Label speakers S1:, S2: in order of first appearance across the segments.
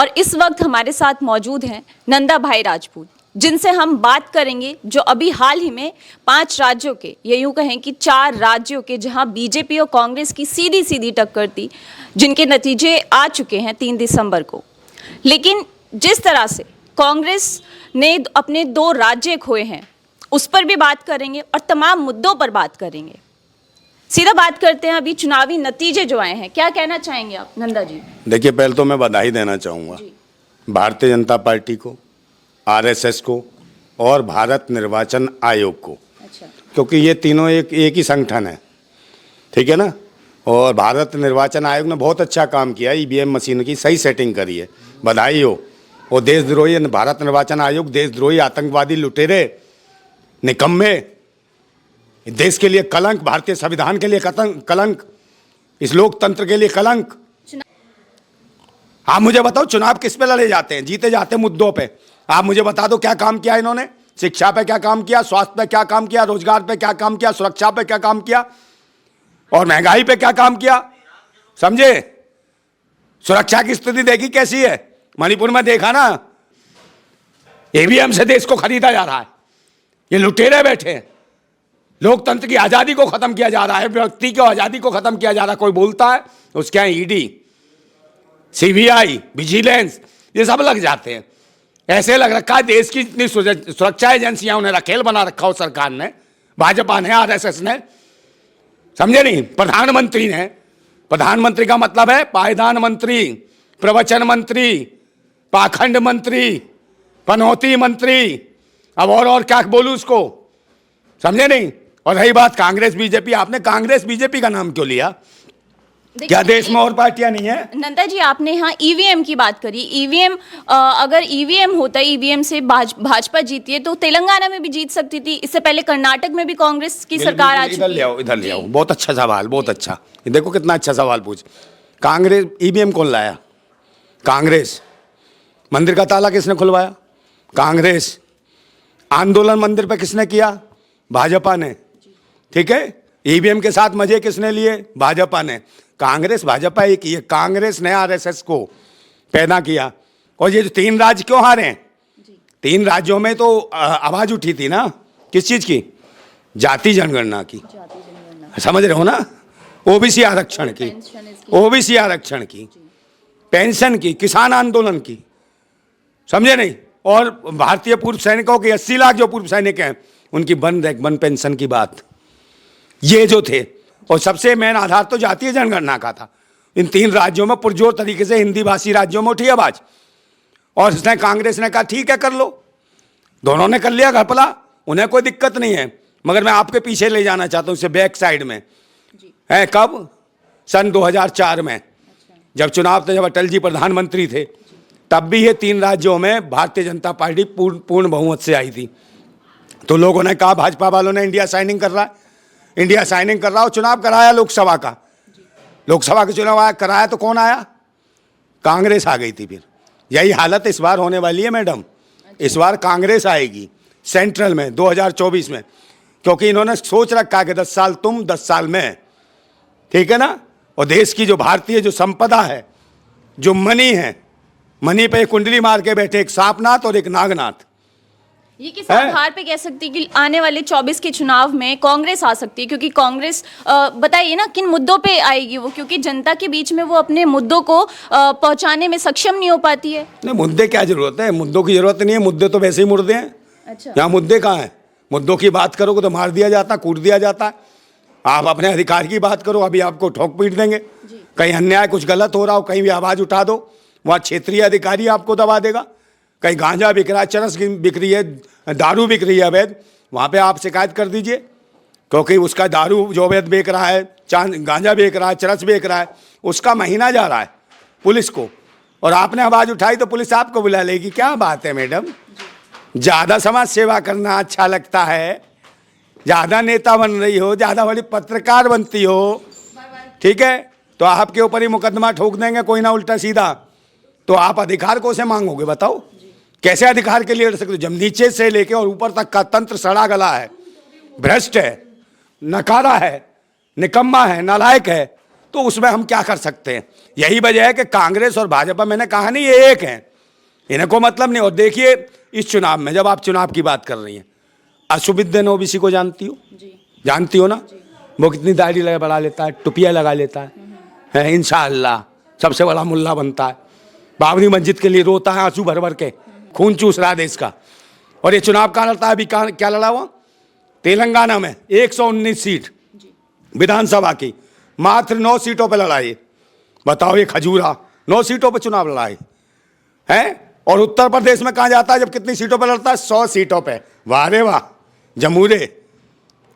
S1: और इस वक्त हमारे साथ मौजूद हैं नंदा भाई राजपूत, जिनसे हम बात करेंगे जो अभी हाल ही में 5 राज्यों के, ये यूं कहें कि 4 राज्यों के, जहां बीजेपी और कांग्रेस की सीधी सीधी टक्कर थी, जिनके नतीजे आ चुके हैं 3 दिसंबर को। लेकिन जिस तरह से कांग्रेस ने अपने 2 राज्य खोए हैं, उस पर भी बात करेंगे और तमाम मुद्दों पर बात करेंगे। सीधा बात करते हैं अभी चुनावी नतीजे जो आए हैं, क्या कहना चाहेंगे आप नंदा जी?
S2: देखिए, पहले तो मैं बधाई देना चाहूँगा भारतीय जनता पार्टी को, आरएसएस को और भारत निर्वाचन आयोग को।
S1: अच्छा।
S2: क्योंकि ये तीनों एक ही संगठन है, ठीक है ना। और भारत निर्वाचन आयोग ने बहुत अच्छा काम किया, ईवीएम मशीन की सही सेटिंग करी है, बधाई हो। और देशद्रोही भारत निर्वाचन आयोग देशद्रोही, आतंकवादी, लुटेरे, निकम्मे, देश के लिए कलंक, भारतीय संविधान के लिए कलंक, इस लोकतंत्र के लिए कलंक। आप मुझे बताओ, चुनाव किस पे लड़े जाते हैं? जीते जाते हैं मुद्दों पे। आप मुझे बता दो क्या काम किया इन्होंने? शिक्षा पे क्या काम किया, स्वास्थ्य पे क्या काम किया, रोजगार पे क्या काम किया, सुरक्षा पे क्या काम किया और महंगाई पे क्या काम किया? समझे? सुरक्षा की स्थिति देखी कैसी है? मणिपुर में देखा ना, ईवीएम से देश को खरीदा जा रहा है। ये लुटेरे बैठे हैं। लोकतंत्र की आजादी को खत्म किया जा रहा है, व्यक्ति की आजादी को खत्म किया जा रहा है। कोई बोलता है उसके यहाँ ईडी, सीबीआई, विजिलेंस, ये सब लग जाते हैं। ऐसे लग रखा है देश की इतनी सुरक्षा एजेंसियां उन्हें रखेल बना रखा हो सरकार ने, भाजपा ने, आरएसएस ने। समझे नहीं? प्रधानमंत्री ने, प्रधानमंत्री का मतलब है पायदान मंत्री, प्रवचन मंत्री, पाखंड मंत्री, पनौती मंत्री, अब और क्या बोलूं उसको? समझे नहीं? और रही बात कांग्रेस बीजेपी, आपने कांग्रेस बीजेपी का नाम क्यों लिया? क्या देश में और पार्टियां नहीं है?
S1: नंदा जी, आपने यहाँ ईवीएम की बात करी। ईवीएम, अगर ईवीएम होता, ईवीएम से भाजपा जीती है तो तेलंगाना में भी जीत सकती थी। इससे पहले कर्नाटक में भी कांग्रेस की सरकार आ चुकी है।
S2: इधर ले आओ। बहुत अच्छा सवाल, बहुत अच्छा। देखो कितना अच्छा सवाल पूछ। कांग्रेस ईवीएम कौन लाया? कांग्रेस। मंदिर का ताला किसने खुलवाया? कांग्रेस। आंदोलन मंदिर पे किसने किया? भाजपा ने। ठीक है। ईवीएम के साथ मजे किसने लिए? भाजपा ने। कांग्रेस भाजपा एक ही है। कांग्रेस ने आरएसएस को पैदा किया। और ये जो 3 राज्य क्यों हारे हैं? 3 राज्यों में तो आवाज उठी थी ना, किस चीज की? जाति जनगणना की। समझ रहे हो ना? ओबीसी आरक्षण की, ओबीसी आरक्षण की, पेंशन की, किसान आंदोलन की। समझे नहीं? और भारतीय पूर्व सैनिकों के 80 लाख जो पूर्व सैनिक हैं उनकी वन पेंशन की बात, ये जो थे। और सबसे मेन आधार तो जातीय जनगणना का था। इन 3 राज्यों में पुरजोर तरीके से हिंदी भाषी राज्यों में उठी आवाज। और इसने कांग्रेस ने कहा ठीक है कर लो, दोनों ने कर लिया घपला, उन्हें कोई दिक्कत नहीं है। मगर मैं आपके पीछे ले जाना चाहता हूं, इसे बैक साइड में है। कब? सन 2004 में जब चुनाव थे, जब अटल जी प्रधानमंत्री थे, तब भी ये 3 राज्यों में भारतीय जनता पार्टी पूर्ण बहुमत से आई थी। तो लोगों ने कहा भाजपा वालों ने इंडिया साइनिंग कर रहा है, इंडिया साइनिंग कर रहा हो। चुनाव कराया लोकसभा का, लोकसभा का चुनाव कराया तो कौन आया? कांग्रेस आ गई थी। फिर यही हालत इस बार होने वाली है मैडम। इस बार कांग्रेस आएगी सेंट्रल में 2024 में, क्योंकि इन्होंने सोच रखा है कि 10 साल तुम 10 साल में, ठीक है ना। और देश की जो भारतीय जो संपदा है, जो मनी है, मनी पे एक कुंडली मार के बैठे, एक सांपनाथ और एक नागनाथ।
S1: ये किस आधार पे कह सकती है कि आने वाले 24 के चुनाव में कांग्रेस आ सकती है? क्योंकि कांग्रेस, बताइए ना किन मुद्दों पे आएगी वो, क्योंकि जनता के बीच में वो अपने मुद्दों को पहुंचाने में सक्षम नहीं हो पाती है। नहीं,
S2: मुद्दे क्या जरूरत है? मुद्दों की जरूरत नहीं है, मुद्दे तो वैसे ही मुर्दे हैं।
S1: अच्छा।
S2: यहाँ मुद्दे कहाँ हैं? मुद्दों की बात करोगे तो मार दिया जाता, कूट दिया जाता है। आप अपने अधिकार की बात करो, अभी आपको ठोक पीट देंगे। कहीं अन्याय कुछ गलत हो रहा हो, कहीं भी आवाज उठा दो, वहाँ क्षेत्रीय अधिकारी आपको दबा देगा। कहीं गांजा बिक रहा है, चरस बिक रही है, दारू बिक रही है अवैध, वहाँ पे आप शिकायत कर दीजिए। क्योंकि उसका दारू जो अवैध बेच रहा है, गांजा बेच रहा है, चरस बेच रहा है, उसका महीना जा रहा है पुलिस को, और आपने आवाज़ उठाई तो पुलिस आपको बुला लेगी। क्या बात है मैडम? ज़्यादा समाज सेवा करना अच्छा लगता है, ज़्यादा नेता बन रही हो, ज़्यादा बड़ी पत्रकार बनती हो, ठीक है, तो आपके ऊपर ही मुकदमा ठोक देंगे कोई ना उल्टा सीधा। तो आप अधिकार को से मांगोगे? बताओ कैसे अधिकार के लिए लड़ सकते हो? जब नीचे से लेके और ऊपर तक का तंत्र सड़ा गला है, भ्रष्ट है, नकारा है, निकम्मा है, नालायक है, तो उसमें हम क्या कर सकते हैं। यही वजह है कि कांग्रेस और भाजपा, मैंने कहा नहीं ये एक हैं, इनको मतलब नहीं। और देखिए इस चुनाव में, जब आप चुनाव की बात कर रही हैं, असुविद्दन ओबीसी को जानती हो? जानती हो ना? वो कितनी दाढ़ी लगा बढ़ा लेता है, टुपिया लगा लेता है इंशाअल्लाह सबसे बड़ा मुल्ला बनता है, बाबरी मस्जिद के लिए रोता है आंसू भर भर के, खून चूस रहा है देश का। और ये चुनाव कहाँ लड़ता है? अभी क्या लड़ा हुआ? तेलंगाना में 119 सीट विधानसभा की, मात्र 9 सीटों पर लड़ाई। बताओ, ये खजूरा 9 सीटों पर चुनाव लड़ाई है। और उत्तर प्रदेश में कहाँ जाता है जब कितनी सीटों पर लड़ता है? 100 सीटों पे। वाह रे वाह, जमूरे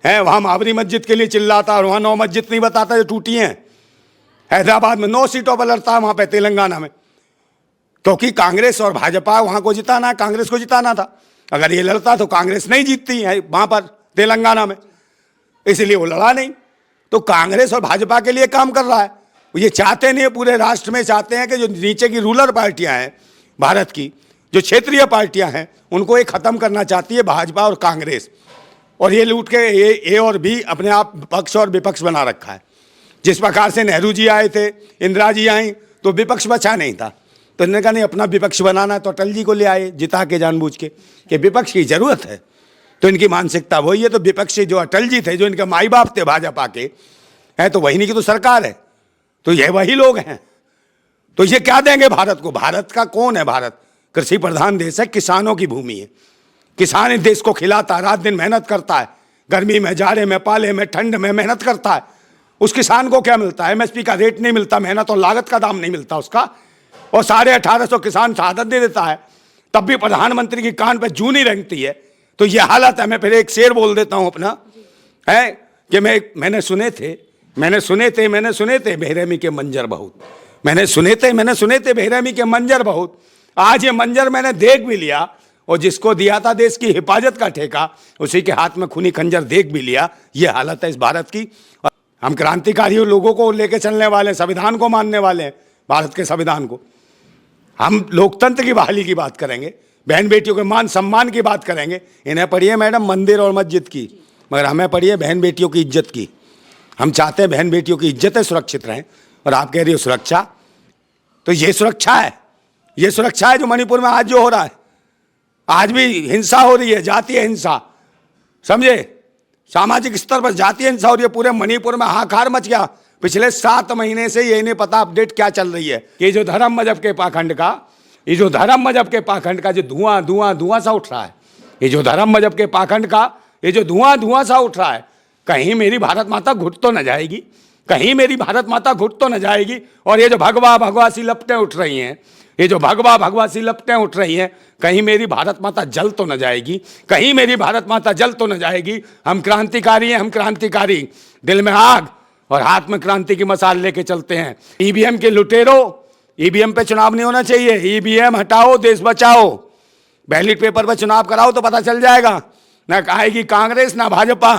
S2: है। वहाँ बाबरी मस्जिद के लिए चिल्लाता और वहाँ 9 मस्जिद नहीं बताता जो टूटी हैं। हैदराबाद में 9 सीटों पर लड़ता है, वहाँ पे तेलंगाना में, क्योंकि कांग्रेस और भाजपा वहाँ को जिताना है, कांग्रेस को जिताना था। अगर ये लड़ता तो कांग्रेस नहीं जीतती है वहाँ पर तेलंगाना में, इसलिए वो लड़ा नहीं। तो कांग्रेस और भाजपा के लिए काम कर रहा है। ये चाहते नहीं है, पूरे राष्ट्र में चाहते हैं कि जो नीचे की रूलर पार्टियां हैं भारत की, जो क्षेत्रीय पार्टियां हैं, उनको ये खत्म करना चाहती है भाजपा और कांग्रेस। और ये लूट के ए और बी अपने आप पक्ष और विपक्ष बना रखा है। जिस प्रकार से नेहरू जी आए थे, इंदिरा जी आई, तो विपक्ष बचा नहीं था, तो इन्होंने कहा नहीं अपना विपक्ष बनाना है, तो अटल जी को ले आए जिता के जानबूझ के कि विपक्ष की जरूरत है। तो इनकी मानसिकता वही है। तो विपक्षी जो अटल जी थे, जो इनके माई बाप थे भाजपा के, हैं, तो वही नहीं की तो सरकार है, तो ये वही लोग हैं। तो ये क्या देंगे भारत को? भारत का कौन है? भारत कृषि प्रधान देश है, किसानों की भूमि है। किसान इस देश को खिलाता है, रात दिन मेहनत करता है, गर्मी में, जाड़े में, पाले में, ठंड में मेहनत करता है। उस किसान को क्या मिलता है? एमएसपी का रेट नहीं मिलता, मेहनत और लागत का दाम नहीं मिलता उसका, और 1850 किसान शहादत दे देता है, तब भी प्रधानमंत्री की कान पे जूं नहीं रेंगती है। तो ये हालत है। मैं फिर एक शेर बोल देता हूं अपना, है कि मैंने सुने थे बेरहमी के मंजर बहुत, मैंने सुने थे बेरहमी के मंजर बहुत। आज ये मंजर मैंने देख भी लिया, और जिसको दिया था देश की हिफाजत का ठेका, उसी के हाथ में खूनी खंजर देख भी लिया। ये हालत है इस भारत की। हम क्रांतिकारी लोगों को लेके चलने वाले, संविधान को मानने वाले हैं, भारत के संविधान को। हम लोकतंत्र की बहाली की बात करेंगे, बहन बेटियों के मान सम्मान की बात करेंगे। इन्हें पढ़िए मैडम मंदिर और मस्जिद की, मगर हमें पढ़िए बहन बेटियों की इज्जत की। हम चाहते हैं बहन बेटियों की इज्जतें सुरक्षित रहें, और आप कह रही हो सुरक्षा, तो ये सुरक्षा है। ये सुरक्षा है जो मणिपुर में आज जो हो रहा है। आज भी हिंसा हो रही है, जातीय हिंसा, समझे, सामाजिक स्तर पर जातीय हिंसा हो रही है। पूरे मणिपुर में हाहाकार मच गया। पिछले 7 महीने से ये नहीं पता अपडेट क्या चल रही है कि जो धर्म मजहब के पाखंड का, ये जो धर्म मजहब के पाखंड का जो धुआं सा उठ रहा है, ये जो धर्म मजहब के पाखंड का ये जो धुआं सा उठ रहा है, कहीं मेरी भारत माता घुट तो न जाएगी? कहीं मेरी भारत माता घुट तो न जाएगी? और ये जो भगवा सी लपटें उठ रही हैं, ये जो भगवा सी लपटें उठ रही हैं, कहीं मेरी भारत माता जल तो न जाएगी? कहीं मेरी भारत माता जल तो न जाएगी? हम क्रांतिकारी हैं, हम क्रांतिकारी, दिल में आग और हाथ में क्रांति की मसाल लेके चलते हैं। ईवीएम के लुटेरों, ईवीएम पे चुनाव नहीं होना चाहिए, ईवीएम हटाओ, देश बचाओ, बैलेट पेपर पर चुनाव कराओ तो पता चल जाएगा। ना आएगी कांग्रेस ना भाजपा,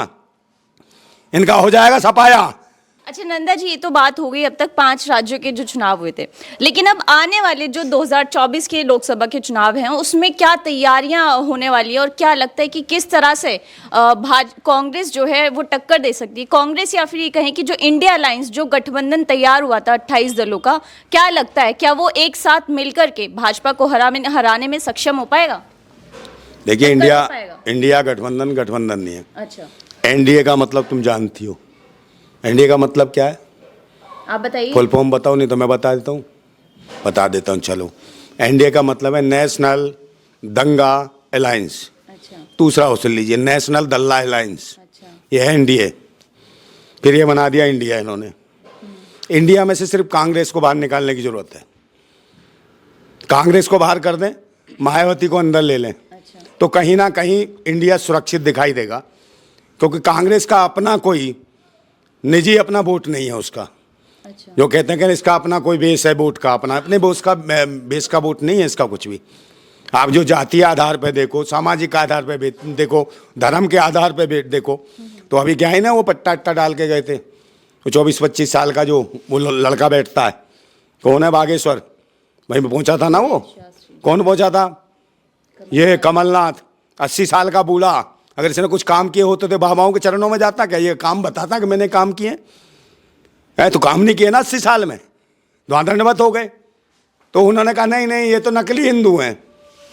S2: इनका हो जाएगा सफाया।
S1: अच्छा नंदा जी, ये तो बात हो गई अब तक 5 राज्यों के जो चुनाव हुए थे, लेकिन अब आने वाले जो 2024 के लोकसभा के चुनाव हैं उसमें क्या तैयारियां होने वाली है, और क्या लगता है कि किस तरह से कांग्रेस जो है वो टक्कर दे सकती है? कांग्रेस, या फिर ये कहें कि जो इंडिया अलायंस, जो गठबंधन तैयार हुआ था 28 दलों का, क्या लगता है क्या वो एक साथ मिलकर के भाजपा को हराने में सक्षम हो पाएगा?
S2: देखिए, इंडिया गठबंधन नहीं है। अच्छा, एनडीए का मतलब तुम जानती हो, एनडीए का मतलब क्या है?
S1: आप बताइए।
S2: फुल फॉर्म बताओ, नहीं तो मैं बता देता हूँ। चलो, एनडीए का मतलब है नेशनल दंगा अलायंस। अच्छा। दूसरा सुन लीजिए, नेशनल दल्ला अलायंस। अच्छा। ये है एनडीए। फिर ये बना दिया इंडिया इन्होंने। इंडिया में से सिर्फ कांग्रेस को बाहर निकालने की जरूरत है। कांग्रेस को बाहर कर दें, मायावती को अंदर ले लें। अच्छा। तो कहीं ना कहीं इंडिया सुरक्षित दिखाई देगा, क्योंकि कांग्रेस का अपना कोई निजी अपना वोट नहीं है उसका। अच्छा। जो कहते हैं कि इसका अपना कोई बेस है वोट का, अपना अपने बेस का वोट नहीं है इसका कुछ भी। आप जो जातीय आधार पे देखो, सामाजिक आधार पे देखो, धर्म के आधार पे देखो, तो अभी क्या है ना, वो पट्टा डाल के गए थे, वो 24-25 साल का जो वो लड़का बैठता है, कौन है, बागेश्वर भाई में पहुंचा था ना वो, कौन पहुंचा था? ये कमलनाथ, 80 साल का बूढ़ा। अगर इसने कुछ काम किए होते तो बाबाओं के चरणों में जाता क्या? ये काम बताता कि मैंने काम किए? तो काम नहीं किया ना 80 साल में, दंडवत हो गए। तो उन्होंने कहा नहीं नहीं ये तो नकली हिंदू हैं,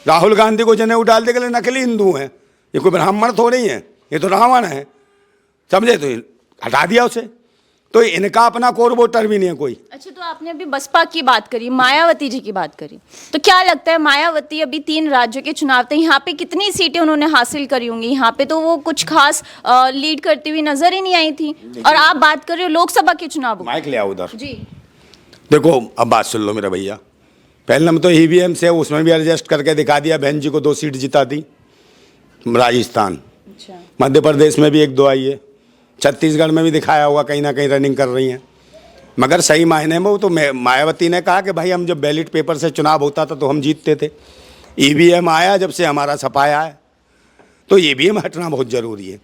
S2: राहुल गांधी को जनेऊ डालने के लिए नकली हिंदू हैं, ये कोई ब्राह्मण थोड़ी है, ये तो रावण है, समझे। तो हटा दिया उसे। तो इनका अपना कोर वोटर भी नहीं है कोई।
S1: अच्छा, तो आपने अभी बसपा की बात करी, मायावती जी की बात करी, तो क्या लगता है मायावती अभी 3 राज्यों के चुनाव थे, यहाँ पे कितनी सीटें उन्होंने हासिल करी होंगी? यहाँ पे तो वो कुछ खास लीड करती हुई नजर ही नहीं आई थी। और आप बात कर रहे हो लोकसभा के चुनाव।
S2: माइक ले आओ उधर
S1: जी,
S2: देखो, अब बात सुन लो मेरा भैया। पहले नंबर तो ईवीएम से उसमें भी एडजस्ट करके दिखा दिया, बहन जी को 2 सीट जिता दी राजस्थान।
S1: अच्छा,
S2: मध्य प्रदेश में भी 1-2 आई है, छत्तीसगढ़ में भी दिखाया हुआ कहीं ना कहीं रनिंग कर रही हैं। मगर सही मायने में वो तो मायावती ने कहा कि भाई हम जब बैलेट पेपर से चुनाव होता था तो हम जीतते थे, ईवीएम आया जब से हमारा सफाया है। तो ईवीएम हटना बहुत ज़रूरी है।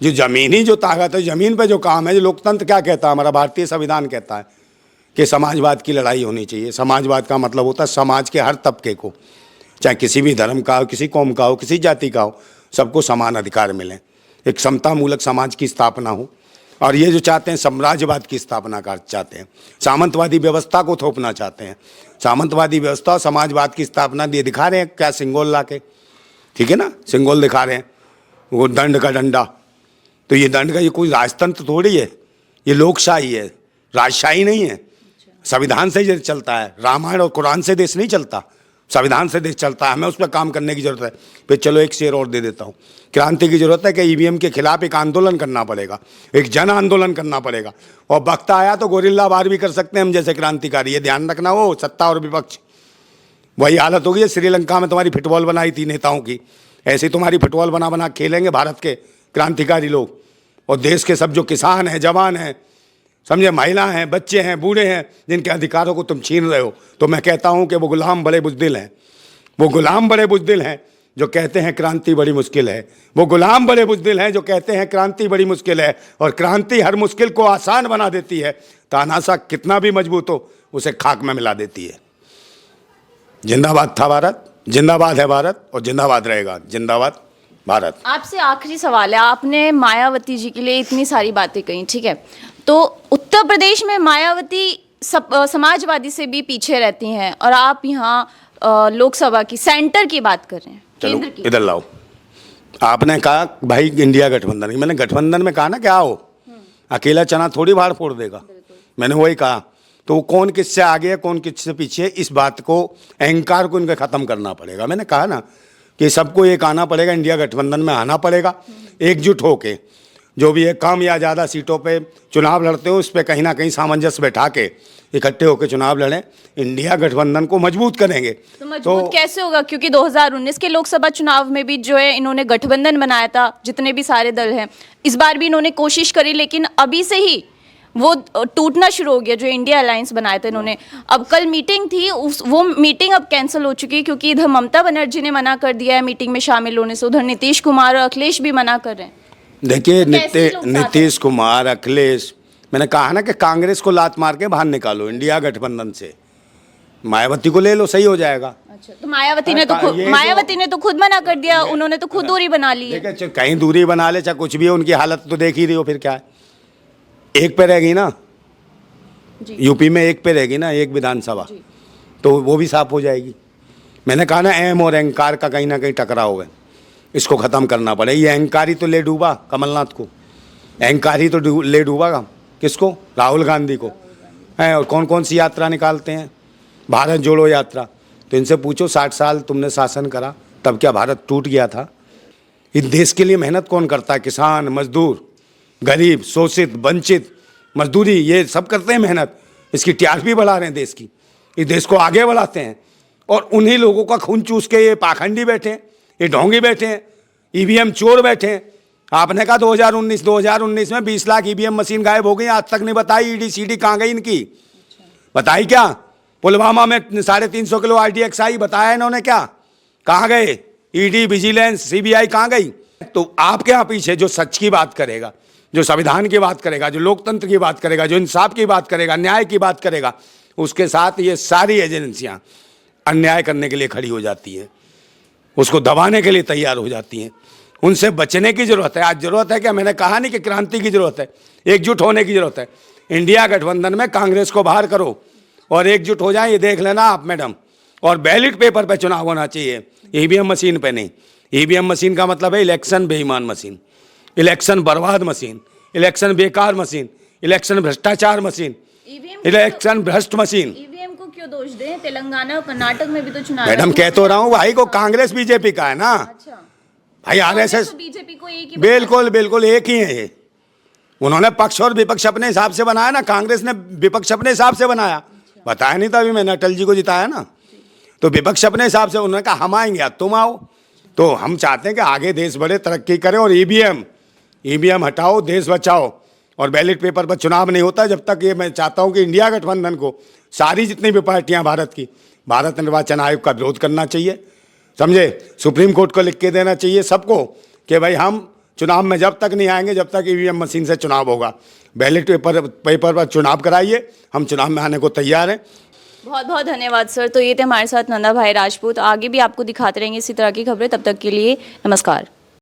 S2: जो ज़मीनी जो ताकत है, ज़मीन पे जो काम है, जो लोकतंत्र क्या कहता है, हमारा भारतीय संविधान कहता है कि समाजवाद की लड़ाई होनी चाहिए। समाजवाद का मतलब होता है समाज के हर तबके को, चाहे किसी भी धर्म का हो, किसी कौम का हो, किसी जाति का हो, सबको समान अधिकार मिले, एक समतामूलक समाज की स्थापना हो। और ये जो चाहते हैं साम्राज्यवाद की स्थापना कर चाहते हैं, सामंतवादी व्यवस्था को थोपना चाहते हैं। सामंतवादी व्यवस्था और समाजवाद की स्थापना ये दिखा रहे हैं क्या, सिंगोल ला के, ठीक है ना, सिंगोल दिखा रहे हैं, वो दंड का डंडा। तो ये दंड का ये कोई राजतंत्र थोड़ी है, ये लोकशाही है, राजशाही नहीं है। संविधान से ये चलता है, रामायण और कुरान से देश नहीं चलता, संविधान से देश चलता है। हमें उस पर काम करने की जरूरत है। फिर चलो एक शेर और दे देता हूँ, क्रांति की जरूरत है कि ईवीएम के खिलाफ एक आंदोलन करना पड़ेगा, एक जन आंदोलन करना पड़ेगा। और वक्त आया तो गोरिल्ला वार भी कर सकते हैं हम जैसे क्रांतिकारी। ये ध्यान रखना, हो सत्ता और विपक्ष वही हालत होगी है श्रीलंका में तुम्हारी फुटबॉल बनाई थी नेताओं की, ऐसी तुम्हारी फुटबॉल बना बना खेलेंगे भारत के क्रांतिकारी लोग। और देश के सब जो किसान हैं, जवान हैं, समझे, महिला हैं, बच्चे हैं, बूढ़े हैं, जिनके अधिकारों को तुम छीन रहे हो, तो मैं कहता हूं कि वो गुलाम बड़े बुज़दिल हैं। वो गुलाम बड़े बुज़दिल हैं जो कहते हैं क्रांति बड़ी मुश्किल है। वो गुलाम बड़े बुज़दिल हैं जो कहते हैं क्रांति बड़ी मुश्किल है। और क्रांति हर मुश्किल को आसान बना देती है, तानाशाह कितना भी मजबूत हो उसे खाक में मिला देती है। जिंदाबाद था भारत, जिंदाबाद है भारत, और जिंदाबाद रहेगा। जिंदाबाद भारत।
S1: आपसे आखिरी सवाल है, आपने मायावती जी के लिए इतनी सारी बातें कही, ठीक है, तो उत्तर प्रदेश में मायावती समाजवादी से भी पीछे रहती हैं, और आप यहाँ लोकसभा की सेंटर की बात कर रहे हैं,
S2: चलो
S1: केंद्र की।
S2: इधर लाओ। आपने कहा भाई इंडिया गठबंधन की, मैंने गठबंधन में कहा ना क्या हो, अकेला चना थोड़ी बाहर फोड़ देगा, मैंने वही कहा। तो वो कौन किससे आगे है, कौन किससे पीछे है, इस बात को, अहंकार को इनका ख़त्म करना पड़ेगा। मैंने कहा ना कि सबको एक आना पड़ेगा, इंडिया गठबंधन में आना पड़ेगा, एकजुट होके। जो भी है कम या ज़्यादा सीटों पे चुनाव लड़ते हो, उस पर कहीं ना कहीं सामंजस्य बैठा के इकट्ठे होकर चुनाव लड़ें, इंडिया गठबंधन को मजबूत करेंगे।
S1: तो मजबूत कैसे होगा, क्योंकि 2019 के लोकसभा चुनाव में भी जो है इन्होंने गठबंधन बनाया था, जितने भी सारे दल हैं, इस बार भी इन्होंने कोशिश करी, लेकिन अभी से ही वो टूटना शुरू हो गया, जो इंडिया अलायंस बनाया था इन्होंने। अब कल मीटिंग थी, वो मीटिंग अब कैंसिल हो चुकी है, क्योंकि इधर ममता बनर्जी ने मना कर दिया है मीटिंग में शामिल होने से, उधर नीतीश कुमार और अखिलेश भी मना कर रहे हैं।
S2: देखिए नीतीश कुमार, अखिलेश, मैंने कहा ना कि कांग्रेस को लात मार के बाहर निकालो इंडिया गठबंधन से, मायावती को ले लो, सही हो जाएगा।
S1: अच्छा, तो मायावती ने तो खुद मना कर दिया, उन्होंने तो खुद दूरी बना ली है।
S2: देखिए कहीं दूरी बना ले, चाहे कुछ भी हो, उनकी हालत तो देख ही रही हो, फिर क्या है, एक पे रहेगी ना, यूपी में एक पे रहेगी ना, एक विधानसभा, तो वो भी साफ हो जाएगी। मैंने कहा ना अहम और अहंकार का कहीं ना कहीं टकराव है, इसको ख़त्म करना पड़ेगा। ये अहंकार ही तो ले डूबा कमलनाथ को, अहंकार ही तो ले डूबा किसको, राहुल गांधी को है। और कौन कौन सी यात्रा निकालते हैं, भारत जोड़ो यात्रा। तो इनसे पूछो 60 साल तुमने शासन करा, तब क्या भारत टूट गया था? इस देश के लिए मेहनत कौन करता है, किसान, मजदूर, गरीब, शोषित, वंचित, मजदूरी, ये सब करते हैं मेहनत। इसकी टीआरपी बढ़ा रहे हैं देश की, इस देश को आगे बढ़ाते हैं। और उन्हीं लोगों का खून चूस के ये पाखंडी बैठे हैं, ये ढोंगी बैठे हैं, ईवीएम चोर बैठे हैं। आपने कहा 2019 में 20 लाख ईवीएम मशीन गायब हो गई, आज तक नहीं बताई। ईडी सीडी कहाँ गई इनकी, बताई क्या? पुलवामा में 350 किलो RDX आई, बताया इन्होंने क्या? कहाँ गए? ईडी, विजिलेंस, सीबीआई कहाँ गई? तो आपके यहाँ पीछे जो सच की बात करेगा, जो संविधान की बात करेगा, जो लोकतंत्र की बात करेगा, जो इंसाफ की बात करेगा, न्याय की बात करेगा, उसके साथ ये सारी एजेंसियाँ अन्याय करने के लिए खड़ी हो जाती हैं, उसको दबाने के लिए तैयार हो जाती हैं। उनसे बचने की जरूरत है। आज जरूरत है कि, मैंने कहा नहीं कि क्रांति की जरूरत है, एकजुट होने की जरूरत है। इंडिया गठबंधन में कांग्रेस को बाहर करो और एकजुट हो जाए, ये देख लेना आप मैडम। और बैलेट पेपर पे चुनाव होना चाहिए, ईवीएम मशीन पे नहीं। ईवीएम मशीन का मतलब है इलेक्शन बेईमान मशीन, इलेक्शन बर्बाद मशीन, इलेक्शन बेकार मशीन, इलेक्शन भ्रष्टाचार मशीन, इलेक्शन भ्रष्ट मशीन।
S1: ईवीएम को क्यों दोष दें? तेलंगाना और कर्नाटक में भी तो चुनाव
S2: मैडम कह तो रहा हूँ भाई को, कांग्रेस बीजेपी का है ना
S1: अच्छा,
S2: भाई, आरएसएस
S1: बीजेपी को एक ही
S2: बिल्कुल बिल्कुल एक ही है ये। उन्होंने पक्ष और विपक्ष अपने हिसाब से बनाया ना, कांग्रेस ने विपक्ष अपने हिसाब से बनाया। बताया नहीं था अभी मैंने, अटल जी को जिताया ना, तो विपक्ष अपने हिसाब से, उन्होंने कहा हम आएंगे अब तुम आओ। तो हम चाहते हैं कि आगे देश बढ़े, तरक्की करे, और ईवीएम हटाओ, देश बचाओ। और बैलेट पेपर पर चुनाव नहीं होता जब तक, ये मैं चाहता हूं कि इंडिया गठबंधन को सारी जितनी भी पार्टियां भारत की, भारत निर्वाचन आयोग का विरोध करना चाहिए, समझे। सुप्रीम कोर्ट को लिख के देना चाहिए सबको कि भाई हम चुनाव में जब तक नहीं आएंगे जब तक ईवीएम मशीन से चुनाव होगा। बैलेट पेपर पर चुनाव कराइए, हम चुनाव में आने को तैयार हैं।
S1: बहुत बहुत धन्यवाद सर। तो ये थे हमारे साथ नंदा भाई राजपूत। आगे भी आपको दिखाते रहेंगे इसी तरह की खबरें। तब तक के लिए नमस्कार।